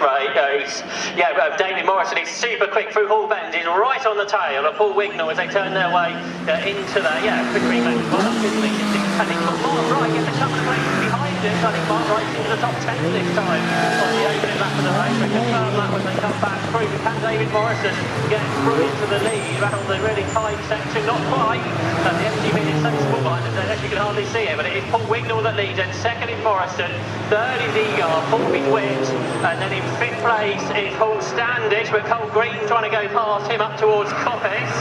race. David Morrison is super quick through Hall Bend. He's right on the tail of Paul Wignall as they turn their way into the quick green match. Well, obviously, I think Mark Wright gets a couple of places behind him. So I think Mark Wright's into the top 10 this time on the opening lap of the race. We confirm that when they come back through. Can David Morrison get through into the lead around the really tight section? Not quite. The MGCC is so small behind us that you can hardly see it, but it is Paul Wignall that leads, and second is Morrison, third is Egar, fourth is Witt, and then in fifth place is Paul Standish, but Cole Green trying to go past him up towards Coppice,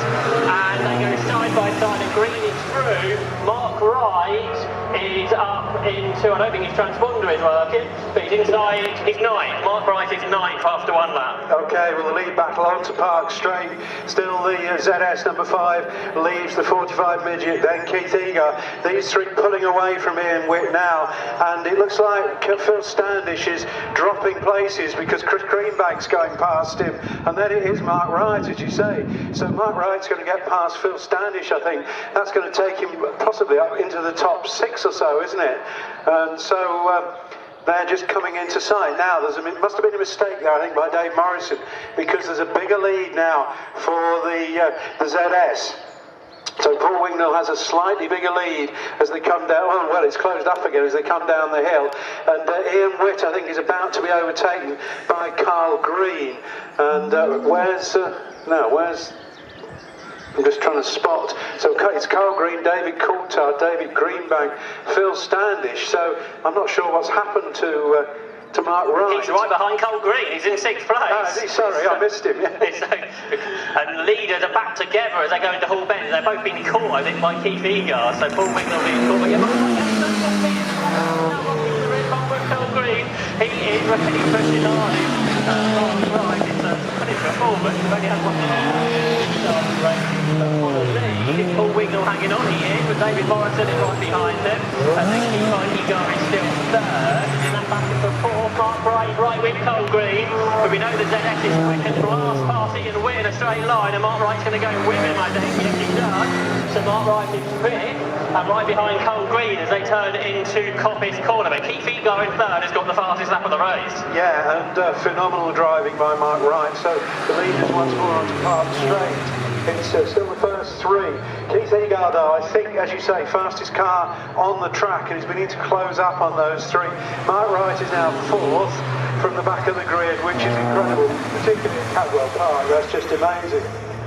and they go side by side, and Green is through. Mark Wright is up into, I don't think his transponder is working, but he's inside, he's ninth. Mark Wright is ninth after one lap. Okay, well the lead battle on to Park Straight, still the ZS number 5 leaves the 45 midget, then Keith Egar. These three pulling away from Ian Witt now, and it looks like Phil Standish is dropping places because Chris Greenbank's going past him, and then it is Mark Wright, as you say. So Mark Wright's going to get past Phil Standish, I think. That's going to take him possibly up into the top 6 or so, isn't it? And so they're just coming into sight now. Must have been a mistake there, I think, by Dave Morrison, because there's a bigger lead now for the ZS. So Paul Wignall has a slightly bigger lead as they come down. Well, it's closed up again as they come down the hill. And Ian Witt, I think, is about to be overtaken by Carl Green. And I'm just trying to spot. So it's Carl Green, David Coulthard, David Greenbank, Phil Standish. So I'm not sure what's happened to Mark Wright. He's right behind Cole Green. He's in 6th place. Oh, sorry, I missed him. Yeah. And leaders are back together as they go into Hall Bend. They've both been caught, I think, by Keith Egar. So Paul Wignall being caught. But Cole Green, he is really pushing hard. Mark Wright is putting performance. He's only had one race. Paul Wignall hanging on, he is, with David Morrison is right behind him. And then Keith Egar is still third. And then back into fourth, Mark Wright, right with Cole Green. But we know the ZS is quick and blast past Ian Witt in a straight line, and Mark Wright's going to go with him, I think. Yes, he does. So Mark Wright is fifth, and right behind Cole Green as they turn into Coppice Corner. But Keith Egar in third has got the fastest lap of the race. Yeah, and phenomenal driving by Mark Wright. So the leaders once more onto Park Straight. It's still the first three. Keith Egar, though, I think, as you say, fastest car on the track, and he's beginning to close up on those three. Mark Wright is now fourth from the back of the grid, which is incredible, particularly at Cadwell Park. That's just amazing.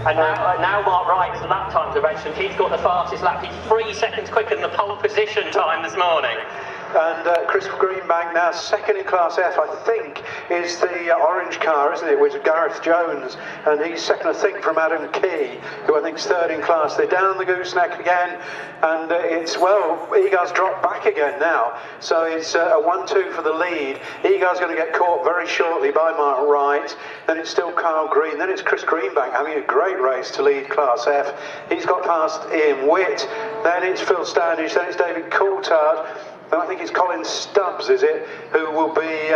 And now Mark Wright's lap times are mentioned. He's got the fastest lap. He's 3 seconds quicker than the pole position time this morning. And Chris Greenbank now second in Class F, I think, is the orange car, isn't it, with Gareth Jones, and he's second, I think, from Adam Key, who I think is third in class. They're down the gooseneck again, and Egar's dropped back again now, so it's a 1-2 for the lead. Egar's going to get caught very shortly by Mark Wright, then it's still Carl Green, then it's Chris Greenbank having a great race to lead Class F. He's got past Ian Witt, then it's Phil Standish, then it's David Coulthard, and I think it's Colin Stubbs, is it, who will be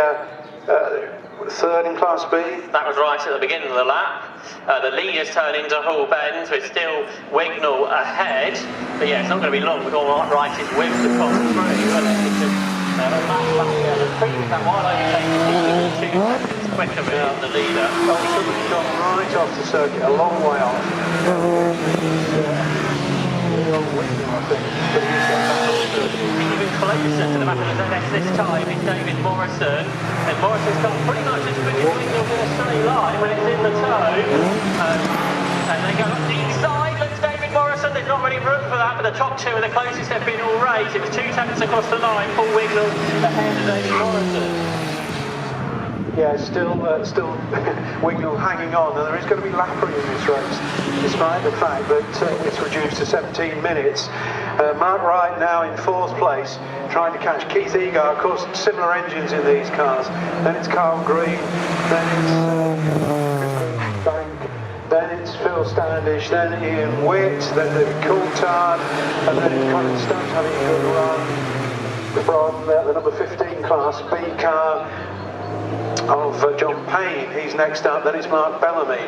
third in Class B? That was right at the beginning of the lap. The leaders turn into Hall Bend, so it's still Wignall ahead. But yeah, it's not going to be long before Mark Wright is with the top three. Well, it's just the previous lap, while overtaking, 2 seconds quicker than the leader. Oh, he's gone right off the circuit, a long way off. Wignall, I think, but he's got even closer to the back of the ZS this time is David Morrison, and Morrison's got pretty much as quick as Wignall in a straight line when it's in the toe, and they go up the inside. Looks David Morrison. There's not really room for that, but the top two are the closest they've been all race. It was 2 tenths across the line. Paul Wignall ahead of David Morrison. Yeah, still Wignall hanging on, and there is going to be lappering in this race, despite the fact that it's reduced to 17 minutes. Mark Wright now in 4th place, trying to catch Keith Egar. Of course, similar engines in these cars. Then it's Carl Green, then it's Bank, then it's Phil Standish, then Ian Witt, then David Coulthard, and then it's Colin Stubbs having a good run from the number 15 Class B car of John Payne. He's next up, then it's Mark Bellamy,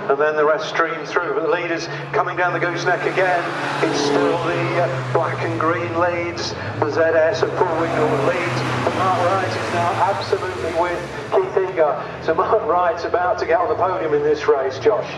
and then the rest stream through. But the leaders coming down the gooseneck again. It's still the black and green leads, the ZS and Paul Wignall leads, but Mark Wright is now absolutely with Keith Egar. Eagar. So Mark Wright's about to get on the podium in this race, Josh.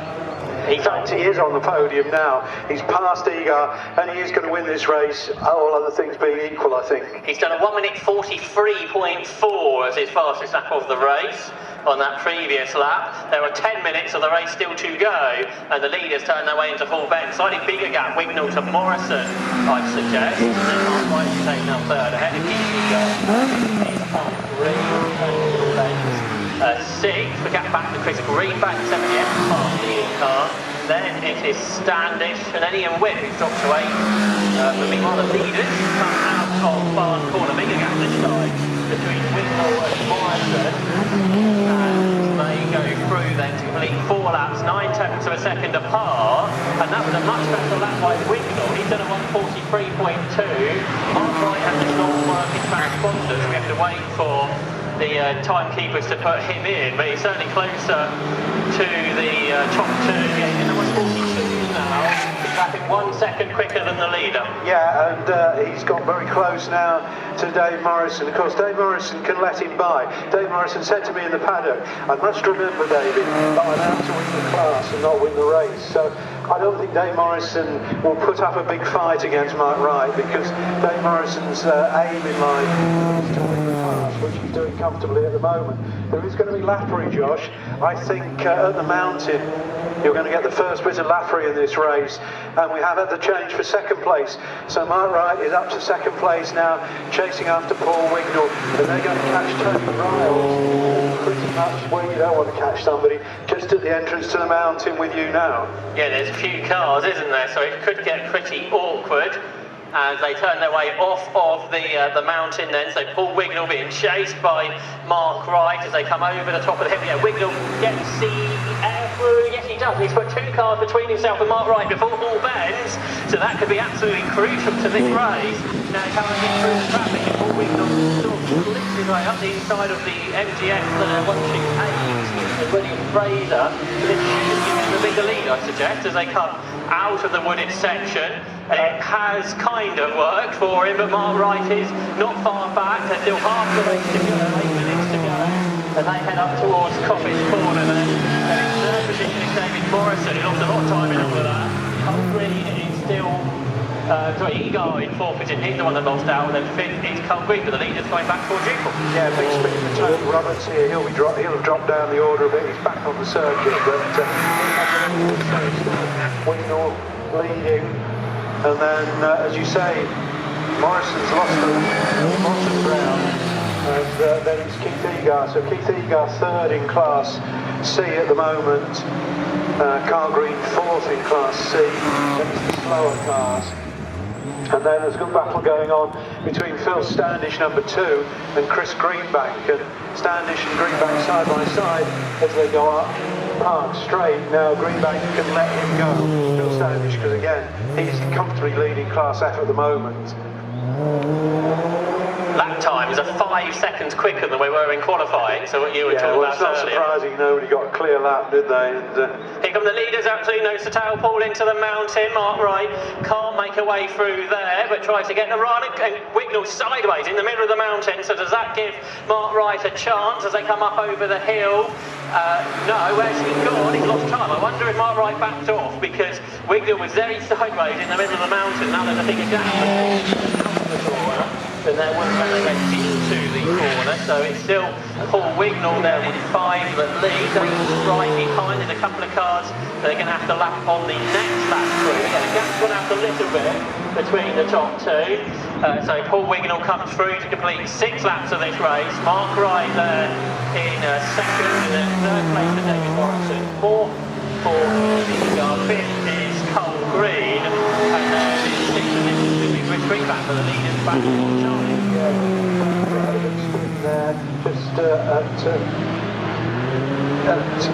In fact, he is on the podium now. He's passed Eagar, and he is going to win this race, all other things being equal, I think. He's done a 1 minute 43.4 as his fastest lap of the race on that previous lap. There are 10 minutes of the race still to go, and the leaders turn their way into full bend. Slightly bigger gap, Wignall to Morrison, I'd suggest. And then Mark Wright is taking up third ahead of sixth, the gap back to Chris Greenback, 70th, past leading car. Then it is Standish and then Ian Witt, who's dropped to 8th. But meanwhile, the leaders come out of Barn Corner, bigger gap this time between Wignall and Morrison. And they go through then to complete 4 laps, 9/10 of a second apart. And that was a much better lap by Wignall. He's done a 1:43.2. Mark Wright has a non-working transponder, so we have to wait for the timekeepers to put him in, but he's certainly closer to the top 2. Yeah, he's in the 1:42 now. He's lapping 1 second quicker than the leader. Yeah, and he's got very close now to Dave Morrison. Of course, Dave Morrison can let him by. Dave Morrison said to me in the paddock, I must remember, David, that I'm out to win the class and not win the race. So I don't think Dave Morrison will put up a big fight against Mark Wright, because Dave Morrison's aim in life is to win the class, which he's doing comfortably at the moment. There is going to be lappery, Josh. I think at the mountain you're going to get the first bit of lappery in this race, and we have had the change for second place. So Mark Wright is up to second place now, chasing after Paul Wignall, and they're going to catch Tony Riles pretty much where you don't want to catch somebody, just at the entrance to the mountain with you now. Yeah, there's a few cars, isn't there? So it could get pretty awkward as they turn their way off of the mountain then. So Paul Wignall being chased by Mark Wright as they come over the top of the hill. Yeah, Wignall gets the air through. Yes, he does. He's put 2 cars between himself and Mark Wright before all bends. So that could be absolutely crucial to this race. Now he's having to get through the traffic, and Paul Wignall sort of flips his way up the inside of the MGX 128 as William Fraser. This should give him a bigger lead, I suggest, as they come out of the wooded section. It has kind of worked for him, but Mark Wright is not far back. There's still half the race to go, 8 minutes to go, and they head up towards Coppice Corner then. And in third position is David Morrison, who lost a lot of time in all of that. Green is still, Eagar in 4th position, he's the one that lost out, and then 5th is Cole Green, but the leader's going back towards Jupil. Yeah, big speed for Tony Roberts here. He'll have dropped down the order a bit. He's back on the circuit, but Wignall leading. And then, as you say, Morrison's lost the ground, and then it's Keith Eagar. So Keith Eagar 3rd in Class C at the moment, Carl Green 4th in Class C, that's the slower cars. And then there's a good battle going on between Phil Standish, number 2, and Chris Greenback. And Standish and Greenback side by side as they go up Park Straight. Now Greenback can let him go, Phil Standish, because again, he's comfortably leading Class F at the moment. Lap times are 5 seconds quicker than we were in qualifying, so what you were talking about earlier. It's not surprising nobody got a clear lap, did they? And, here come the leaders, absolutely nose to tail, Paul into the mountain. Mark Wright can't make a way through there, but tries to get the run, and Wignall sideways in the middle of the mountain. So does that give Mark Wright a chance as they come up over the hill? No, where's he gone? He's lost time. I wonder if Mark Wright backed off, because Wignall was very sideways in the middle of the mountain. Now there's a bigger gap and then when they get into the corner, so it's still Paul Wignall there with 5 that lead. Dave's right behind. There's a couple of cars they're going to have to lap on the next lap through. Yeah, the gap's gone out a little bit between the top 2. So Paul Wignall comes through to complete 6 laps of this race. Mark Wright there in 2nd, and then 3rd place for David Morrison. 4th for Eagar, 5th is Cole Green, and then in 6th position to be Chris Greenback for the leaders back towards Charlie. Yeah, there, just just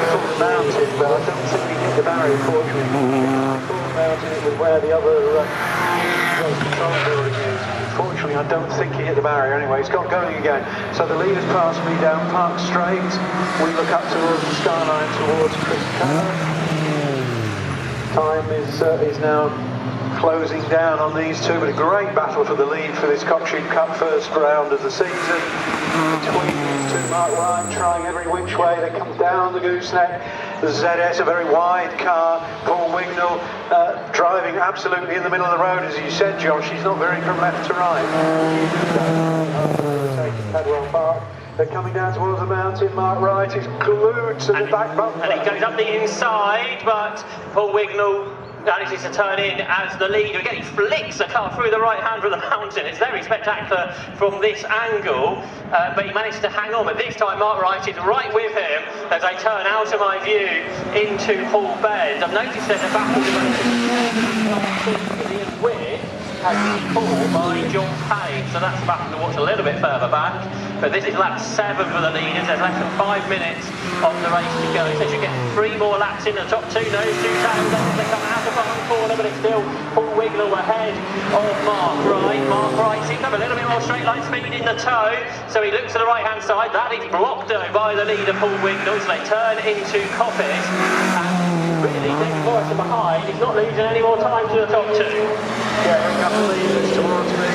before the mountain, but I don't think he hit the barrier, fortunately. Before the mountain, it was where the other control building is. Fortunately, I don't think he hit the barrier anyway. He's got going again. So the leaders pass me down Park Straight. We look up towards the skyline towards Chris Cadwell. Time is now closing down on these two, but a great battle for the lead for this Cockshoot Cup first round of the season between these two. to Mark Wright, trying every which way. They come down the gooseneck. The ZS, a very wide car. Paul Wignall driving absolutely in the middle of the road, as you said, Josh. He's not veering from left to right. Taking Cadwell Park. They're coming down towards the mountain. Mark Wright is glued to the back bumper. And he goes up the inside, but Paul Wignall manages to turn in as the leader. Again, he flicks the car through the right hand of the mountain. It's very spectacular from this angle, but he managed to hang on. But this time, Mark Wright is right with him as they turn out of my view into Hall Bend. I've noticed there's a battle in width has been fought by John Payne, so that's a battle to watch a little bit further back. But this is lap 7 for the leaders. There's less than 5 minutes of the race to go. So you get 3 more laps in the top 2 nose, 2 tails as they come out of the corner, but it's still Paul Wignall ahead of Mark Wright. Mark Wright seems to have a little bit more straight line speed in the toe, so he looks to the right hand side. That is blocked though by the leader Paul Wignall, so they turn into Coppice. And really, David Morrison behind, he's not losing any more time to the top 2. Yeah, we got the leaders towards me.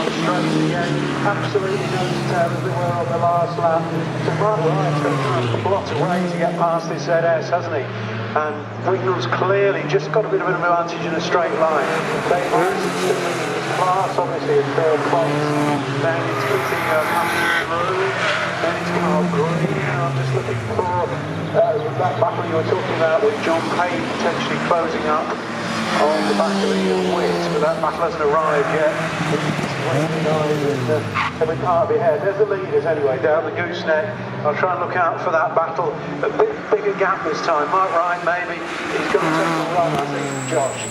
Straight again. Absolutely no detail as they were on the last lap. So Mark Wright's got a lot of way to get past this ZS, hasn't he? And Wignall's clearly just got a bit of an advantage in a straight line. Dave Morrison's still leading his class, obviously, in 3rd place. Then it's Keating comes through. Then it's Carl Green. I'm just looking for that battle you were talking about with John Payne potentially closing up on the back of the Wit, but that battle hasn't arrived yet. Every part of your head. There's the leaders anyway, down the gooseneck. I'll try and look out for that battle. A bit bigger gap this time. Mark Wright maybe. He's going to take the run, I think, Josh.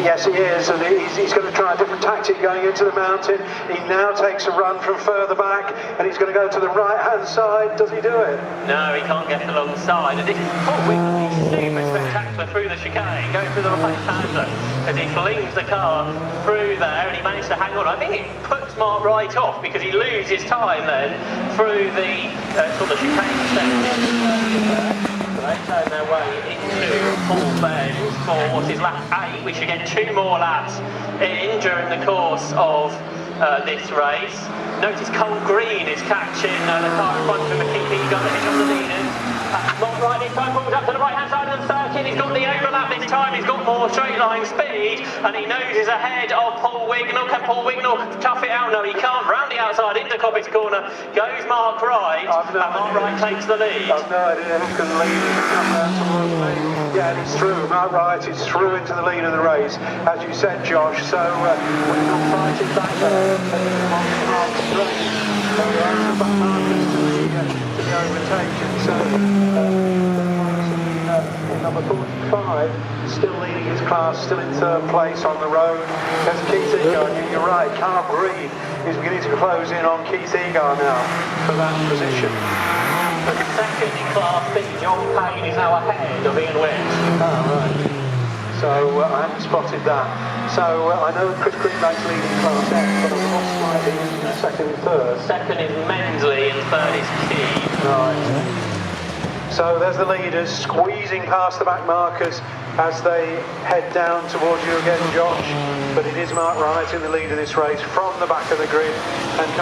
Yes, he is, and he's going to try a different tactic going into the mountain. He now takes a run from further back, and he's going to go to the right-hand side. Does he do it? No, he can't get alongside. And this is Paul Wignall, he's super spectacular through the chicane, going through the right-hander, as he flings the car through there, and he managed to hang on. I think it puts Mark Wright off, because he loses time then through the sort of chicane section. They turn their way into Hall Bend for what is lap 8. We should get 2 more laps in during the course of this race. Notice Cole Green is catching the car in front of him, keeping going ahead of the leaders. Mark Wright this time pulls up to the right hand side of the circuit. He's got the overlap this time, he's got more straight line speed, and he knows he's ahead of Paul Wignall. Can Paul Wignall tough it out? No, he can't. Round the outside into Coppice corner goes Mark Wright, and Mark Wright takes the lead. I've no idea who can lead him to come down towards me. Yeah, and he's through. Mark Wright is through into the lead of the race, as you said, Josh. So Wignall fighting back there. To be overtaken. So number 45 still leading his class, still in 3rd place on the road. There's Keith Egar, and you're right, Carl Green is beginning to close in on Keith Egar now for that position. The second in class B, John Payne is now ahead of Ian Witt. Oh, right. So I haven't spotted that. So I know Chris Greenback's leading class F, but I've lost slightly in 2nd and 3rd. 2nd is Mensley and 3rd is Key. Right. So there's the leaders squeezing past the back markers as they head down towards you again, Josh. But it is Mark Wright in the lead of this race from the back of the grid, and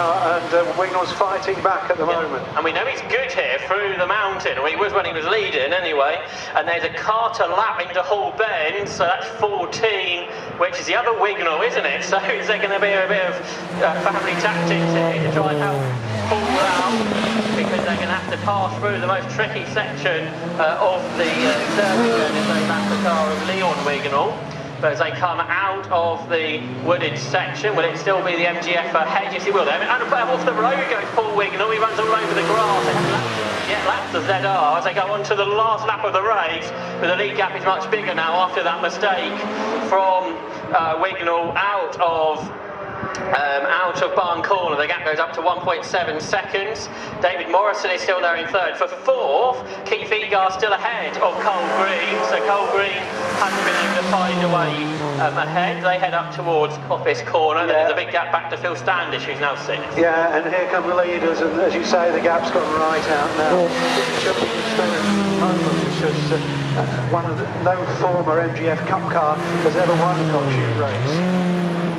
Wignall's fighting back at the moment. And we know he's good here through the mountain, or he was when he was leading anyway. And there's a car to lap into Hall Bend, so that's 14, which is the other Wignall, isn't it? So is there going to be a bit of family tactics here to try and help pull out, because they're going to have to pass through the most tricky section of the circuit as they lap the car of Leon Wignall. But as they come out of the wooded section, will it still be the MGF ahead? Yes, it will. And off the road goes Paul Wignall. He runs all over the grass. Laps the ZR as they go on to the last lap of the race. But the lead gap is much bigger now after that mistake from Wignall out of Barn Corner. The gap goes up to 1.7 seconds. David Morrison is still there in 3rd. For 4th, Keith Egar still ahead of Cole Green. So Cole Green hasn't been able to find a way ahead. They head up towards Coppice Corner. Yeah. There's a big gap back to Phil Standish, who's now 6th. Yeah, and here come the leaders, and as you say, the gap's gone right out now. No former MGF Cup car has ever won a Cockshoot race.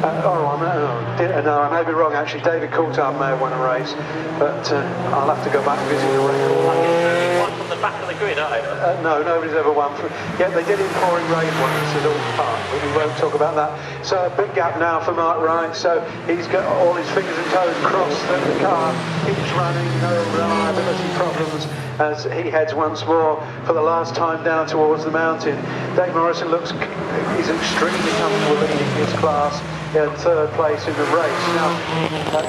No, I may be wrong actually. David Coulthard may have won a race, but I'll have to go back and visit the record. One from the back of the grid, are they? No, nobody's ever won. Yeah, they did in pouring rain once at Old Park, but we won't talk about that. So a big gap now for Mark Wright. So he's got all his fingers and toes crossed that the car keeps running, no reliability problems, as he heads once more for the last time down towards the mountain. Dave Morrison he's extremely comfortable leading his class in third place in the race. Now,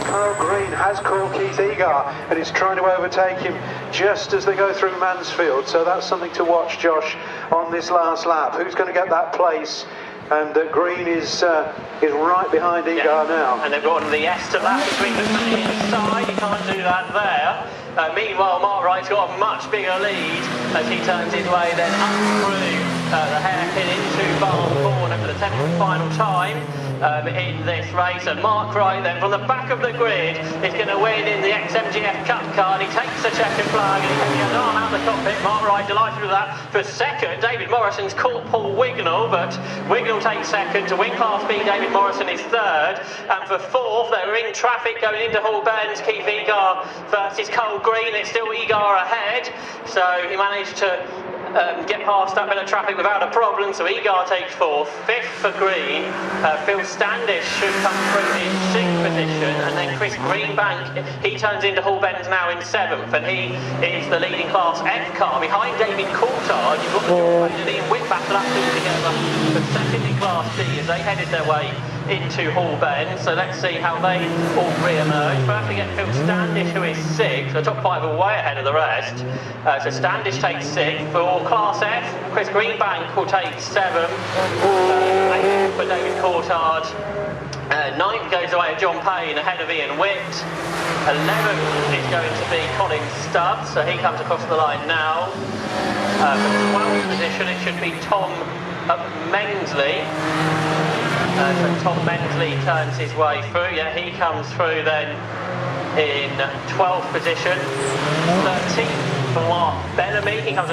Kyle Green has caught Keith Egar and is trying to overtake him just as they go through Mansfield. So that's something to watch, Josh, on this last lap. Who's going to get that place? And Green is right behind Egar now. And they've got the S to lap between the inside. He can't do that there. Meanwhile, Mark Wright's got a much bigger lead as he turns his way then up through the hairpin into Barn Corner for the 10th final time in this race. And Mark Wright then from the back of the grid is going to win in the XMGF Cup car. He takes the checkered flag and he can get an arm out of the cockpit. Mark Wright delighted with that. For second, David Morrison's caught Paul Wignall, but Wignall takes second. To win Class B, David Morrison is third. And for fourth, they were in traffic going into Hall Bends. Keith Egar versus Cole Green. It's still Egar ahead. So he managed to get past that bit of traffic without a problem, so Egar takes fourth. Fifth for Green, Phil Standish should come through in sixth position, and then Chris Greenbank, he turns into Hall Bends now in seventh, and he is the leading Class F car behind David Coulthard. You've got the George and Ian Whit battle up two together for second in Class D as they headed their way into Hall Bends. So let's see how they all re-emerge. First we get Phil Standish, who is sixth. The top five are way ahead of the rest. So Standish takes sixth. For Class F, Chris Greenbank will take seventh. Eighth for David Coulthard. Ninth goes away to John Payne ahead of Ian Whit. 11th is going to be Colin Stubbs, so he comes across the line now. For 12th position it should be Tom Mensley. So Tom Mensley turns his way through. Yeah, he comes through then in 12th position. 13th for Mark Bellamy. He comes